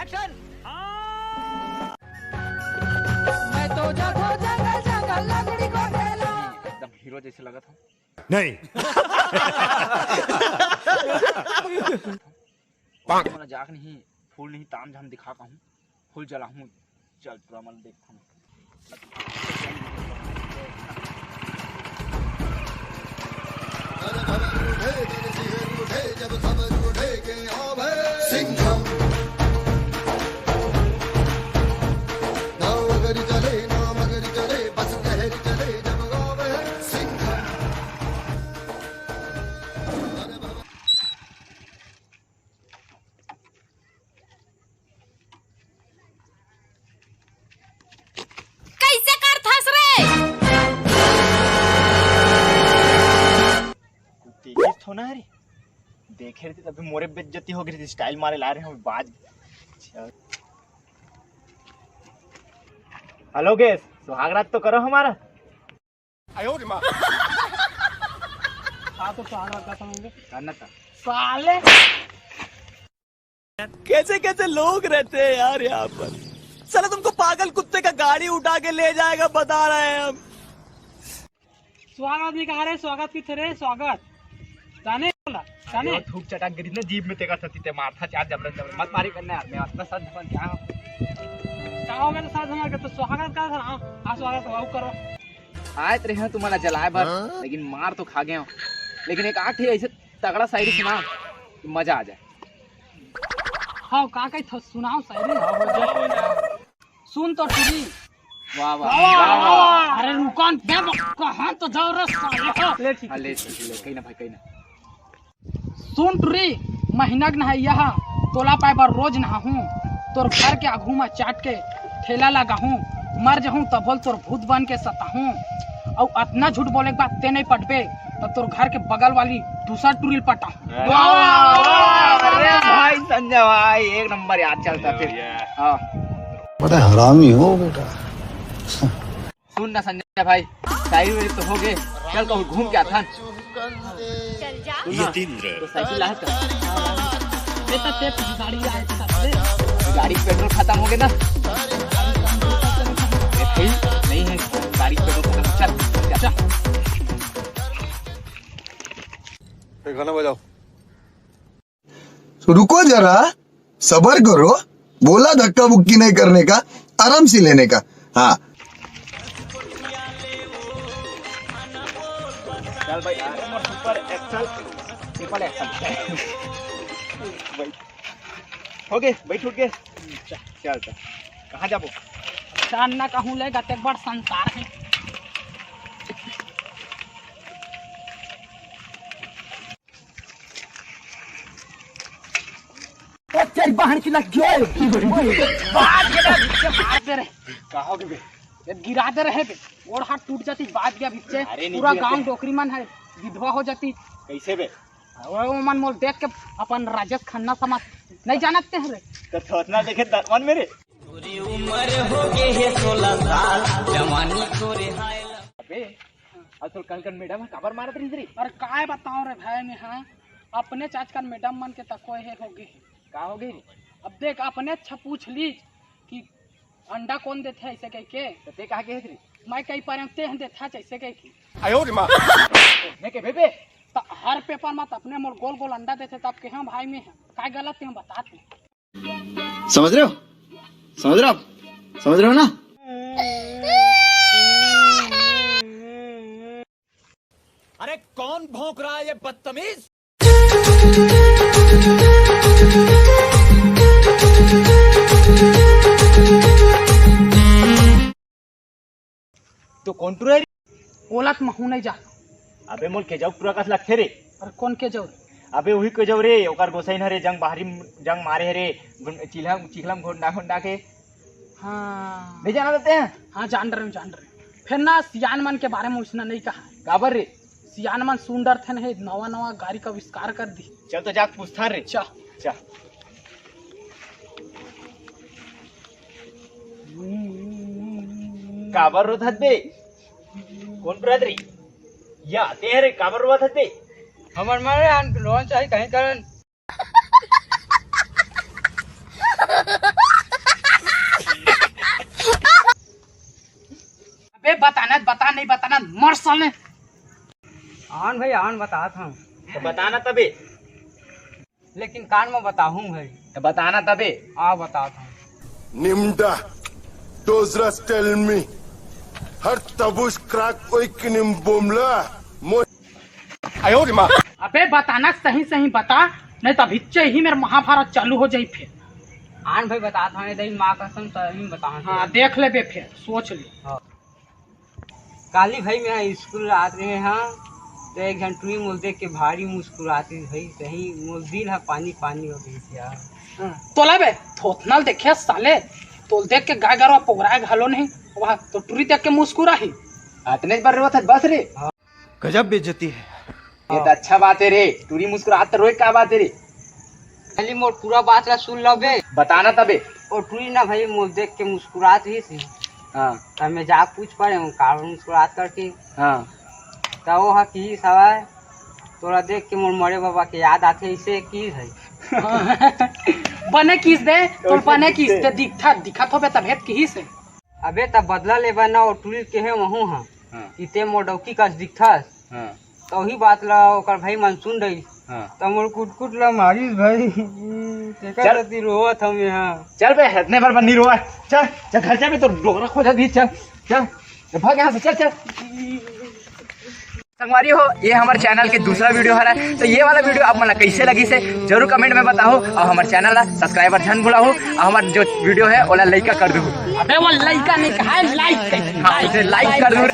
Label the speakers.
Speaker 1: Action.
Speaker 2: मैं तो जागो जंगल जंगल लकड़ी को ठेला।
Speaker 1: एकदम हीरो जैसे लगा था।
Speaker 3: नहीं।
Speaker 1: मेरा जाग नहीं, फूल नहीं, ताम झाम दिखा का हूँ, फूल जला हूँ। चल पूरा मन देखता हूँ।
Speaker 4: जब खबर उठे के सिंघम ना मगर चले बस कहर चले जब गावे सिंघम।
Speaker 2: कैसे कर थस रे?
Speaker 1: तेज थोना है रे, देखे रहे थे तभी मोरे बेइज्जती हो गई थी। स्टाइल मारे ला रहे हैं बाज। हेलो गेस, सुहागरात तो करो हमारा।
Speaker 5: तो सुहागरात का होंगे
Speaker 1: करना था
Speaker 5: साले।
Speaker 6: कैसे कैसे लोग रहते हैं यार यहाँ पर। चलो तुमको पागल कुत्ते का गाड़ी उठा के ले जाएगा, बता रहे हैं हम।
Speaker 5: स्वागत नहीं कहा रहे, स्वागत की थे स्वागत जाने बोला जाने।
Speaker 1: धूप चटक गिरी ना जीभ में तेरा थती ते मारता चार जबरन जबरन मत मारी करना यार। मैं अपना सच बन क्या
Speaker 5: चाहो मैं तो साथ हमारे के तो स्वागत का था। हाँ स्वागत वाऊ करो।
Speaker 1: आए रहे हैं तुम्हारा जलाए भर, लेकिन मार तो खा गए हो। लेकिन एक आठ ही ऐसे तगड़ा शायरी सुना कि मजा आ जाए।
Speaker 5: हाँ का कही सुनाओ शायरी। सुन तो ठीक।
Speaker 1: वाह वाह वाह वाह।
Speaker 5: अरे रुकान बे कहां तो जाओ रे साले। ले ठीक
Speaker 1: हाँ ले कहीं ना भाई कहीं ना।
Speaker 5: सुन टुरी महीना नहा यहाँ तोला पाए पर रोज नहा हूँ। तोर घर के आघू में चाट के ठेला लगा हूँ। मर जाऊँ तब बोल तोर भूत बन के सता हूँ। और इतना झूठ बोले के बाद ते नहीं पटबे तो तोर घर के बगल वाली दूसरा टुरील पटा।
Speaker 1: अरे भाई संजय भाई एक नंबर याद चलता फिर। हाँ
Speaker 4: बड़ा हरामी हो बेटा।
Speaker 1: सुन ना संजय भाई, शायरी तो हो गए। चल तो घूम के आता।
Speaker 3: यतीन्द्र
Speaker 1: तो साइकिल ला कर।
Speaker 5: बेटा तेप गाड़ी आए साथ
Speaker 1: गाड़ी की पेट्रोल खत्म हो गया ना। नहीं है गाड़ी की पेट्रोल खत्म। चल
Speaker 4: गाना बजाओ। तो रुको जरा, सबर करो। बोला धक्का बुक्की नहीं करने का, आराम से लेने का। हाँ
Speaker 1: चल भाई सुपर एक्सल ट्रिपल एक्सल। हो गए बैठ उठ गए। चल कहाँ जाबो?
Speaker 5: जानना कहूँ लेगा ते बड़ संसार है।
Speaker 2: तेरी बहन की लग गई।
Speaker 1: कहाँ बे?
Speaker 5: ये गिरा दे रहे बे, और हाथ टूट जाती बात गया बीच से।
Speaker 1: अरे नहीं
Speaker 5: पूरा
Speaker 1: गिरते।
Speaker 5: गांव डोकरी मन है, विधवा हो जाती।
Speaker 1: कैसे बे?
Speaker 5: वो मन मोल देख के अपन राजेश खन्ना समाज नहीं जानते हैं रे।
Speaker 1: तो थोतना देखे दर्पण मेरे। अबे असल कल मैडम खबर मारत रही थी।
Speaker 5: और काय बताओ रे भाई में। हाँ अपने चाचकन मैडम मन के तको है हो गई।
Speaker 1: का हो गई?
Speaker 5: अब देख अपने अच्छा पूछ लीज कि अंडा कौन देते है ऐसे कह के।
Speaker 1: तो ते कहा के थी?
Speaker 5: मैं कई पर ते हैं देता ऐसे कह के।
Speaker 1: मैं के बेबे
Speaker 5: तो हर पेपर में तो अपने मोर गोल गोल अंडा देते तब के हाँ भाई में है काय गलत है बताते।
Speaker 4: समझ रहे हो? समझ रहे हो? समझ रहे हो ना?
Speaker 6: अरे कौन भौंक रहा है ये बदतमीज।
Speaker 1: तो कौन टूरा रे?
Speaker 5: ओला तो महू नहीं जा।
Speaker 1: अबे मोल के जाऊ टूरा कस लगथे रे।
Speaker 5: और कौन के जाओ?
Speaker 1: अबे वही के जाऊ रे, ओकर गोसाइन हरे जंग बाहरी जंग मारे हरे चिल्हम घोंडा घोंडा के।
Speaker 5: हाँ
Speaker 1: नहीं जाना देते हैं?
Speaker 5: हाँ जान रहे हैं। फिर ना सियान मन के बारे में उसने नहीं कहा।
Speaker 1: काबर रे?
Speaker 5: सियान मन सुंदर थे नहीं, नवा नवा गाड़ी का आविष्कार कर दी।
Speaker 1: चल तो जाके पूछता रे।
Speaker 5: चा
Speaker 1: चा काबर रोत हते? कौन ब्रदर रे? या ते रे काबर रोत हते?
Speaker 5: हमर मारे लोन चाहिए कहीं करन। बता नहीं बताना मर साले।
Speaker 3: आन भाई आन बताता हूँ,
Speaker 1: तो बताना तबे,
Speaker 3: लेकिन कान में बताऊँ भाई।
Speaker 1: तो बताना तबे।
Speaker 3: आ बताता हूँ।
Speaker 7: Nimda, Dozras tell me, her tabush crack oikinim bomla, mo.
Speaker 5: अबे बताना सही सही बता, नहीं तो भिच्चे ही मेरे महाभारत चालू हो जाई फिर।
Speaker 3: आन भाई बताता हूँ, नहीं माँ कसम सही बता।
Speaker 5: हाँ देख ले बे फिर सोच ले।
Speaker 3: काली भाई मैं स्कूल आते रहे हाँ, तो एक घंटे मोल देख के भारी मुस्कुराती भाई, सही मोल दिल है पानी पानी हो गई थी यार।
Speaker 5: तोला बे थोथनल देखे साले, तोल देख के गाय गरवा पोगराए घालो नहीं वहाँ तो टूरी देख के मुस्कुरा ही।
Speaker 1: इतने बार रो था बस रे।
Speaker 6: गजब बेइज्जती है।
Speaker 1: ये तो अच्छा बात है रे, टूरी मुस्कुरात रोए क्या बात है रे।
Speaker 3: खाली मोर पूरा बात ला सुन लो बे।
Speaker 1: बताना तबे।
Speaker 3: और टूरी ना भाई मोल देख के मुस्कुरात ही थी।
Speaker 1: हाँ
Speaker 3: तो मैं जा पूछ पड़े हूँ कारण मुस्कुरात करके।
Speaker 1: हाँ
Speaker 3: तो वो हा की सवाल तोरा देख के मोर मरे बाबा के याद आते इसे की है।
Speaker 5: बने किस दे तो बने किस दे दिखा तो बे तब हेत की से।
Speaker 3: अबे तब बदला ले बना और टूरी के है वहू हाँ
Speaker 1: हाँ
Speaker 3: इते मोर डौकी का दिखथस।
Speaker 1: हाँ
Speaker 3: तो ही बात ला ओकर भाई मन सुन रही।
Speaker 1: हाँ।
Speaker 3: तो मोर कुट ला मारिस भाई। तेका
Speaker 1: चल।
Speaker 3: रति रोवत हम यहाँ।
Speaker 1: चल बे इतने बार बनी रोआ, चल चल घर जा बे, तो डोगरा खो जा दी, चल चल भाग यहाँ से, चल चल। संगवारी हो, ये हमारे चैनल के दूसरा वीडियो है, तो ये वाला वीडियो आप मन कैसे लगी से जरूर कमेंट में बताओ, और हमारे चैनल ला सब्सक्राइबर जन बुलाओ, और हमारे जो वीडियो है ओला लाइक कर दो।
Speaker 5: अबे वो लइका नहीं कहा लाइक।
Speaker 1: हाँ उसे लाइक कर दो।